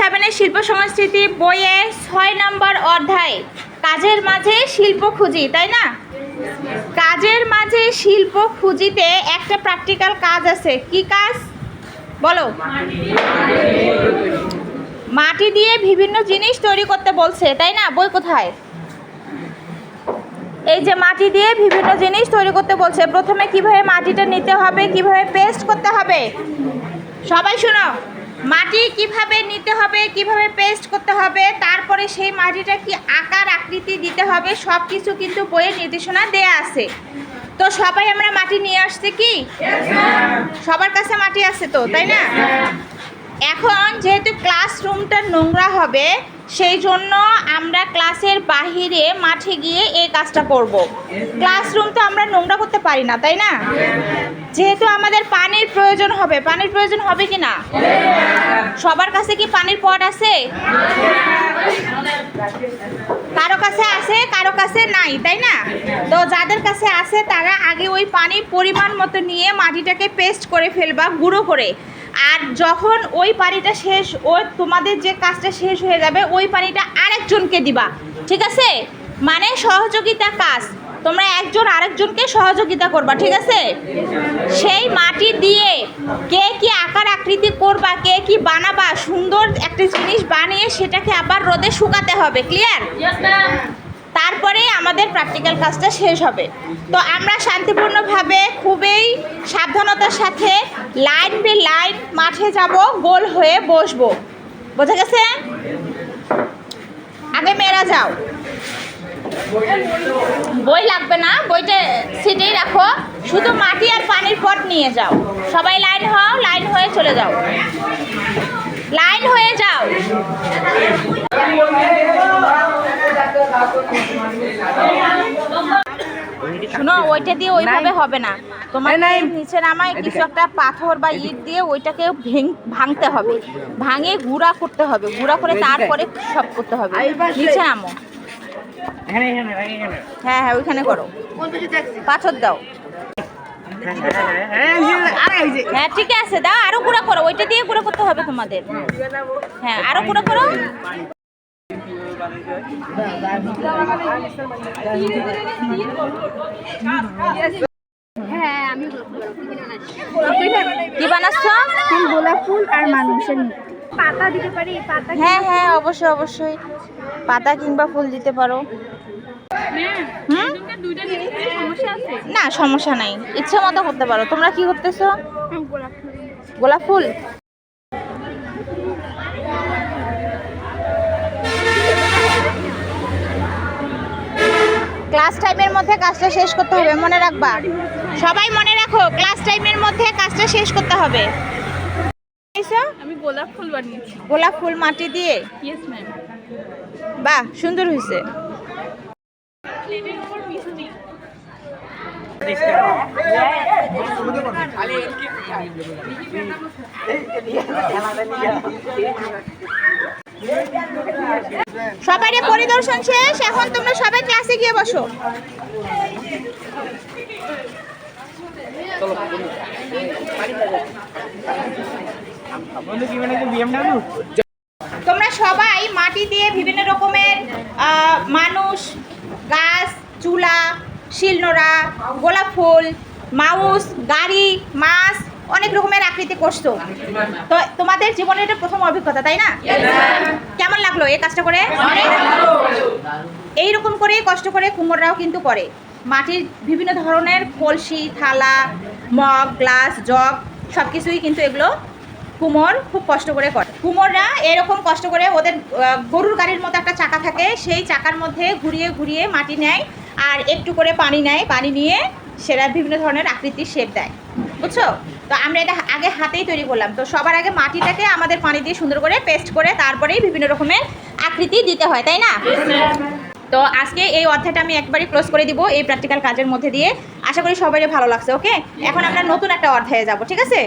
7-এর শিল্প সংস্কৃতি বইয়ে 6 নম্বর অধ্যায় কাজের মাঝে শিল্প খুঁজি, তাই না? কাজের মাঝে শিল্প খুঁজিতে একটা প্র্যাকটিক্যাল কাজ আছে। কি কাজ বলো? মাটি দিয়ে বিভিন্ন জিনিস তৈরি করতে বলছে, তাই না? বই কোথায়? এই যে মাটি দিয়ে বিভিন্ন জিনিস তৈরি করতে বলছে। প্রথমে কিভাবে মাটিটা নিতে হবে, কিভাবে পেস্ট করতে হবে। সবাই শোনো, মাটি কিভাবে নিতে হবে, কিভাবে পেস্ট করতে হবে, তারপরে সেই মাটিটা কি আকার আকৃতি দিতে হবে, সব কিছু কিন্তু বইয়ের নির্দেশনা দেয়া আছে। তো সবাই আমরা মাটি নিয়ে আসছে কি? সবার কাছে মাটি আছে তো, তাই না? এখন যেহেতু ক্লাসরুমটা নোংরা হবে, সেই জন্য আমরা ক্লাসের বাহিরে মাঠে গিয়ে এই কাজটা করব। ক্লাসরুম তো আমরা নোংরা করতে পারি না, তাই না? যেহেতু আমাদের পানির প্রয়োজন হবে, পানির প্রয়োজন হবে কি না? সবার কাছে কি পানির পট আছে? কারো কাছে আছে, কারো কাছে নাই, তাই না? তো যাদের কাছে আছে তারা আগে ওই পানি পরিমাণ মতো নিয়ে মাটিটাকে পেস্ট করে ফেলবা, গুঁড়ো করে। আর যখন ওই পানিটা শেষ, ওই তোমাদের যে কাজটা শেষ হয়ে যাবে, ওই পানিটা আরেকজনকে দিবা, ঠিক আছে? মানে সহযোগিতা কাজ, তোমরা একজন আরেকজনকে সহযোগিতা করবা, ঠিক আছে? সেই মাটি দিয়ে কে কি আকার আকৃতি করবা, কে কি বানাবা, সুন্দর একটা জিনিস বানিয়ে সেটাকে আবার রোদে শুকাতে হবে। ক্লিয়ার? তারপরে আমাদের প্র্যাকটিক্যাল কাজটা শেষ হবে। তো আমরা শান্তিপূর্ণভাবে খুবই সাবধানতার সাথে লাইন বাই লাইন মাঠে যাব, গোল হয়ে বসবো। বোঝা গেছে? আগে মেয়েরা যাও, বই লাগবে না, বইটা সিটেই রাখো, শুধু মাটি আর পানির পট নিয়ে যাও। সবাই লাইন হও, লাইন হয়ে চলে যাও, লাইন হয়ে যাও। শোনো, ওইটা দিয়ে ওইভাবে হবে না, তোমার নিচে নামায় কিছু একটা পাথর বা ইট দিয়ে ওইটাকে ভাঙতে হবে, ভাঙে গুঁড়া করতে হবে, গুঁড়া করে তারপরে সব করতে হবে। নিচে নামো, হ্যাঁ হ্যাঁ ওইখানে করো, পাথর দাও। হ্যাঁ ঠিক আছে, দাও, আরো গুঁড়া করো, ওইটা দিয়ে গুঁড়া করতে হবে তোমাদের। হ্যাঁ আরো গুঁড়া করো। কি বানাচ্ছ? গোলাপ ফুল আর মানুষের পাতা দিতে পারি? পাতা? হ্যাঁ হ্যাঁ অবশ্যই অবশ্যই, পাতা কিংবা ফুল দিতে পারো। না সমস্যা নাই, ইচ্ছে মতো করতে পারো। তোমরা কি করতেছো? গোলাপ ফুল। ক্লাস টাইমের মধ্যে কাজটা শেষ করতে হবে, মনে রাখবা। সবাই মনে রাখো, ক্লাস টাইমের মধ্যে কাজটা শেষ করতে হবে। আমি গোলাপ ফুল বানিয়েছি। গোলাপ ফুল মাটি দিয়ে? Yes ma'am. বাহ, সুন্দর হয়েছে। সবাই পরিদর্শন শেষ, এখন তোমরা সবাই ক্লাসে গিয়ে বসো। তোমরা সবাই মাটি দিয়ে বিভিন্ন রকমের মানুষ, গাছ, চুলা, শিলনোড়া, গোলাপ ফুল, মাউস, গাড়ি, মাছ, অনেক রকমের আকৃতি করছো। তো তোমাদের জীবনে এটা প্রথম অভিজ্ঞতা, তাই না? কেমন লাগলো এই কাজটা করে? এইরকম করে কষ্ট করে কুমোররাও কিন্তু করে। মাটির বিভিন্ন ধরনের কলসি, থালা, মগ, গ্লাস, জগ সব কিছুই কিন্তু এগুলো কুমোর খুব কষ্ট করে করে। কুমোররা এরকম কষ্ট করে, ওদের গরুর গাড়ির মতো একটা চাকা থাকে, সেই চাকার মধ্যে ঘুরিয়ে ঘুরিয়ে মাটি নেয় আর একটু করে পানি নেয়, পানি নিয়ে সেটা বিভিন্ন ধরনের আকৃতির শেপ দেয়। বুঝছো? তো আমরা এটা আগে হাতেই তৈরি করলাম। তো সবার আগে মাটিটাকে আমাদের পানি দিয়ে সুন্দর করে পেস্ট করে তারপরেই বিভিন্ন রকমের আকৃতি দিতে হয়, তাই না? তো আজকে এই অধ্যায়টা আমি একবারই ক্লোজ করে দিব এই প্র্যাকটিক্যাল কাজের মধ্যে দিয়ে। আশা করি সবারই ভালো লাগছে। ওকে, এখন আমরা নতুন একটা অধ্যায়ে যাব, ঠিক আছে?